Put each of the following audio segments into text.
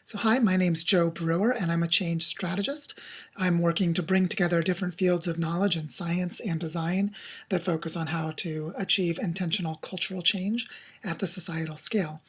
So hi, my name's Joe Brewer, and I'm a change strategist. I'm working to bring together different fields of knowledge in science and design that focus on how to achieve intentional cultural change at the societal scale.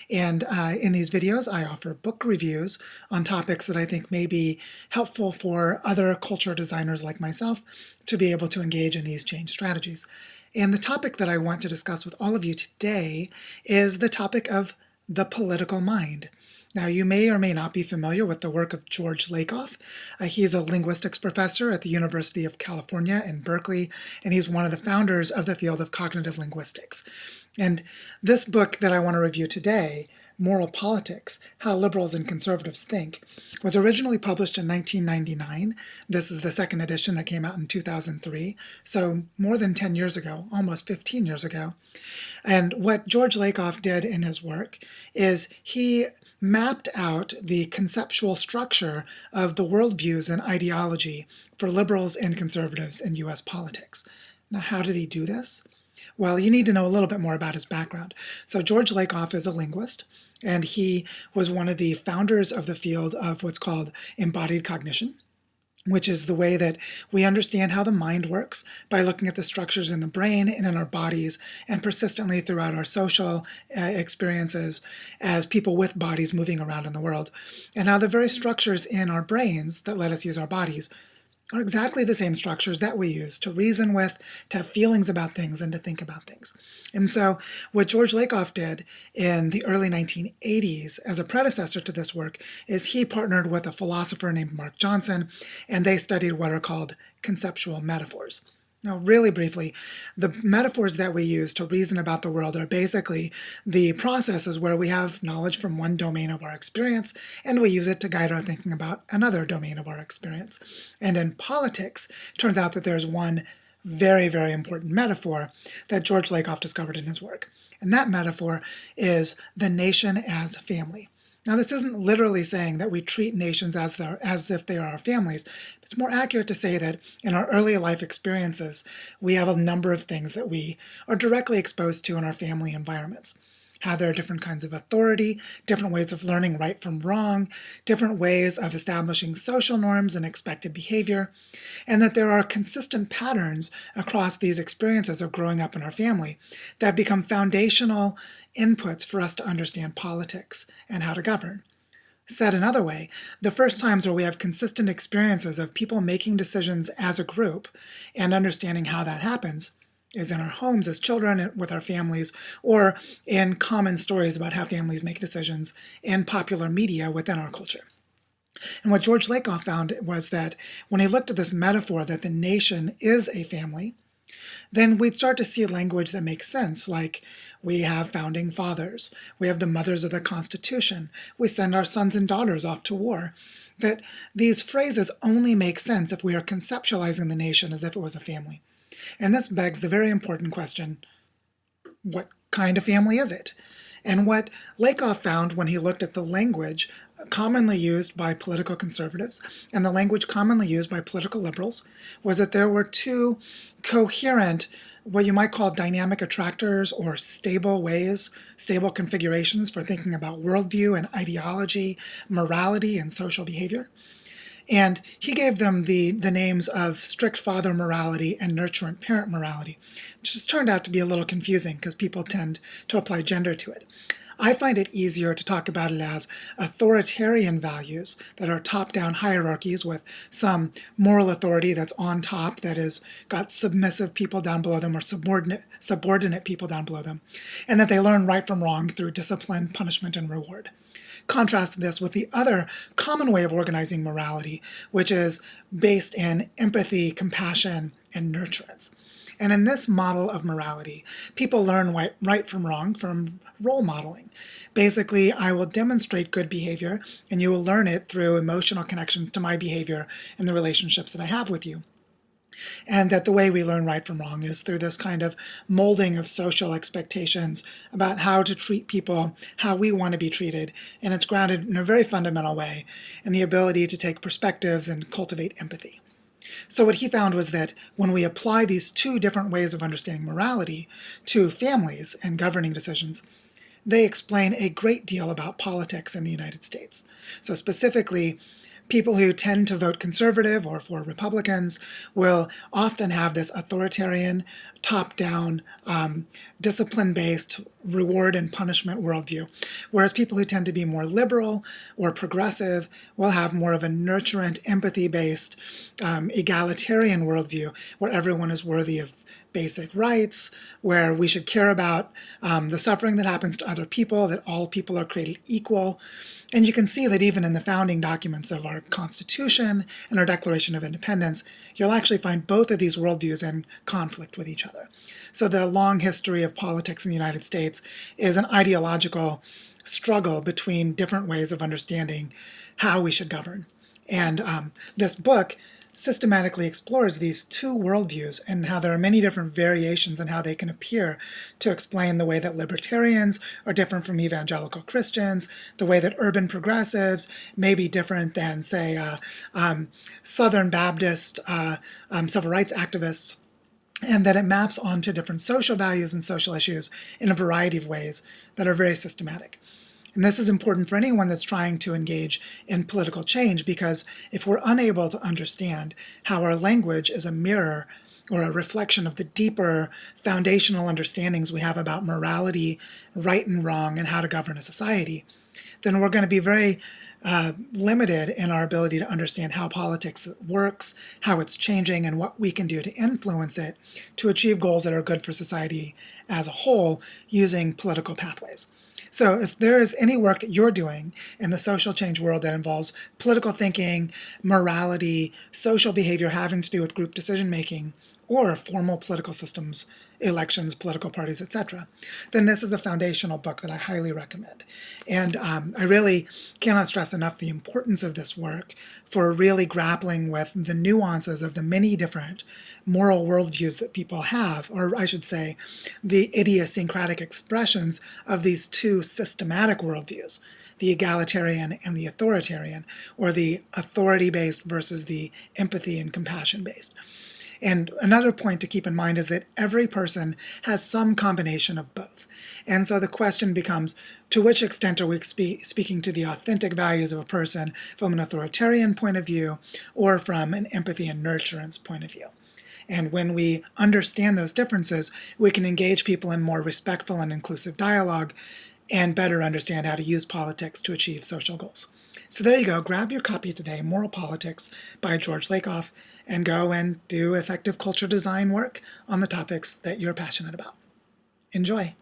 And in these videos, I offer book reviews on topics that I think may be helpful for other culture designers like myself to be able to engage in these change strategies. And the topic that I want to discuss with all of you today is the topic of the political mind. Now, you may or may not be familiar with the work of George Lakoff. He's a linguistics professor at the University of California in Berkeley, and he's one of the founders of the field of cognitive linguistics. And this book that I want to review today, Moral Politics: How Liberals and Conservatives Think, was originally published in 1999. This is the second edition that came out in 2003, so more than 10 years ago, almost 15 years ago. And what George Lakoff did in his work is he mapped out the conceptual structure of the worldviews and ideology for liberals and conservatives in US politics. Now, how did he do this? Well, you need to know a little bit more about his background. So George Lakoff is a linguist, and he was one of the founders of the field of what's called embodied cognition, which is the way that we understand how the mind works by looking at the structures in the brain and in our bodies and persistently throughout our social experiences as people with bodies moving around in the world. And how the very structures in our brains that let us use our bodies are exactly the same structures that we use to reason with, to have feelings about things, and to think about things. And so what George Lakoff did in the early 1980s as a predecessor to this work is he partnered with a philosopher named Mark Johnson, and they studied what are called conceptual metaphors. Now, really briefly, the metaphors that we use to reason about the world are basically the processes where we have knowledge from one domain of our experience and we use it to guide our thinking about another domain of our experience. And in politics, it turns out that there's one very, very important metaphor that George Lakoff discovered in his work. And that metaphor is the nation as family. Now, this isn't literally saying that we treat nations as if they are our families. It's more accurate to say that in our early life experiences, we have a number of things that we are directly exposed to in our family environments. How there are different kinds of authority, different ways of learning right from wrong, different ways of establishing social norms and expected behavior, and that there are consistent patterns across these experiences of growing up in our family that become foundational inputs for us to understand politics and how to govern. Said another way, the first times where we have consistent experiences of people making decisions as a group and understanding how that happens is in our homes as children with our families, or in common stories about how families make decisions in popular media within our culture. And what George Lakoff found was that when he looked at this metaphor that the nation is a family, then we'd start to see language that makes sense, like we have founding fathers, we have the mothers of the Constitution, we send our sons and daughters off to war, that these phrases only make sense if we are conceptualizing the nation as if it was a family. And this begs the very important question, what kind of family is it? And what Lakoff found when he looked at the language commonly used by political conservatives and the language commonly used by political liberals was that there were two coherent, what you might call dynamic attractors or stable ways, stable configurations for thinking about worldview and ideology, morality, and social behavior. And he gave them the names of strict father morality and nurturant parent morality, which has turned out to be a little confusing because people tend to apply gender to it. I find it easier to talk about it as authoritarian values that are top-down hierarchies with some moral authority that's on top, that has got submissive people down below them or subordinate people down below them, and that they learn right from wrong through discipline, punishment, and reward. Contrast this with the other common way of organizing morality, which is based in empathy, compassion, and nurturance. And in this model of morality, people learn right from wrong from role modeling. Basically, I will demonstrate good behavior, and you will learn it through emotional connections to my behavior and the relationships that I have with you. And that the way we learn right from wrong is through this kind of molding of social expectations about how to treat people, how we want to be treated, and it's grounded in a very fundamental way in the ability to take perspectives and cultivate empathy. So what he found was that when we apply these two different ways of understanding morality to families and governing decisions, they explain a great deal about politics in the United States. So specifically, people who tend to vote conservative or for Republicans will often have this authoritarian, top-down, discipline-based reward and punishment worldview, whereas people who tend to be more liberal or progressive will have more of a nurturant, empathy-based, egalitarian worldview, where everyone is worthy of basic rights, where we should care about the suffering that happens to other people, that all people are created equal. And you can see that even in the founding documents of our Constitution and our Declaration of Independence, you'll actually find both of these worldviews in conflict with each other. So the long history of politics in the United States is an ideological struggle between different ways of understanding how we should govern. And this book systematically explores these two worldviews and how there are many different variations in how they can appear to explain the way that libertarians are different from evangelical Christians, the way that urban progressives may be different than, say, Southern Baptist civil rights activists, and that it maps onto different social values and social issues in a variety of ways that are very systematic. And this is important for anyone that's trying to engage in political change, because if we're unable to understand how our language is a mirror or a reflection of the deeper foundational understandings we have about morality, right and wrong, and how to govern a society, then we're going to be very limited in our ability to understand how politics works, how it's changing, and what we can do to influence it to achieve goals that are good for society as a whole using political pathways. So if there is any work that you're doing in the social change world that involves political thinking, morality, social behavior having to do with group decision making, or formal political systems, elections, political parties, etc., then this is a foundational book that I highly recommend. And I really cannot stress enough the importance of this work for really grappling with the nuances of the many different moral worldviews that people have, or I should say, the idiosyncratic expressions of these two systematic worldviews, the egalitarian and the authoritarian, or the authority-based versus the empathy and compassion-based. And another point to keep in mind is that every person has some combination of both. And so the question becomes, to which extent are we speaking to the authentic values of a person from an authoritarian point of view or from an empathy and nurturance point of view? And when we understand those differences, we can engage people in more respectful and inclusive dialogue and better understand how to use politics to achieve social goals. So there you go. Grab your copy today, Moral Politics by George Lakoff, and go and do effective culture design work on the topics that you're passionate about. Enjoy.